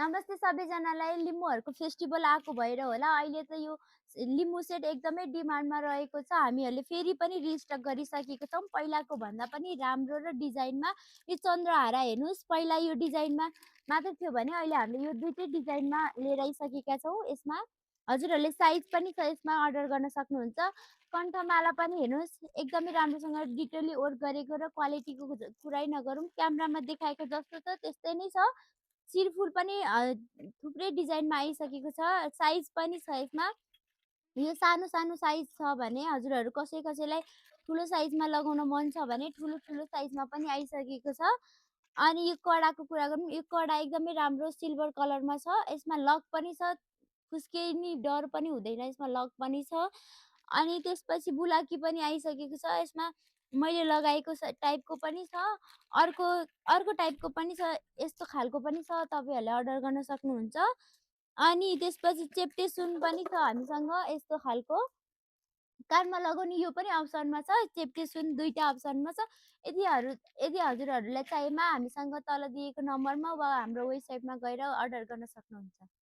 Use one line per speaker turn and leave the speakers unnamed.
नमस्ते सबैजनालाई। लिम्बूहरूको फेस्टिभल आएको भएर होला अहिले त यो लिम्बू सेट एकदमै डिमान्डमा रहेको छ। हामीहरूले फेरि पनि रिस्टक गरिसकेको छौँ। पहिलाको भन्दा पनि राम्रो र डिजाइनमा यो चन्द्रहारा हेर्नुहोस्, पहिला यो डिजाइनमा मात्र थियो भने अहिले हामीले यो दुईटै डिजाइनमा लिएर आइसकेका छौँ। यसमा हजुरहरूले साइज पनि छ, यसमा अर्डर गर्न सक्नुहुन्छ। कण्ठमाला पनि हेर्नुहोस्, एकदमै राम्रोसँग डिटेली वर्क गरेको र क्वालिटीको कुरै नगरौँ, क्यामेरामा देखाएको जस्तो छ त्यस्तै नै छ। शिरफुल पनि थुप्रै डिजाइनमा आइसकेको छ। साइज पनि छ यसमा। यो सानो सानो साइज छ भने हजुरहरू कसैलाई ठुलो साइजमा लगाउन मन छ भने ठुलो साइजमा पनि आइसकेको छ। अनि यो कडाको कुरा गरौँ, यो कडा एकदमै राम्रो सिल्भर कलरमा छ। यसमा लक पनि छ, खुस्किने डर पनि हुँदैन, यसमा लक पनि छ। अनि त्यसपछि बुलाकी पनि आइसकेको छ। यसमा मैले लगाएको टाइपको पनि छ, अर्को अर्को टाइपको पनि छ, यस्तो खालको पनि छ, तपाईँहरूले अर्डर गर्न सक्नुहुन्छ। अनि त्यसपछि चेप्टे सुन पनि छ हामीसँग यस्तो खालको। कानमा लगाउने यो पनि अप्सनमा छ, चेप्टे सुन दुईटा अप्सनमा छ। यदि हजुरहरूलाई चाहिएमा हामीसँग तल दिएको नम्बरमा वा हाम्रो वेबसाइटमा गएर अर्डर गर्न सक्नुहुन्छ।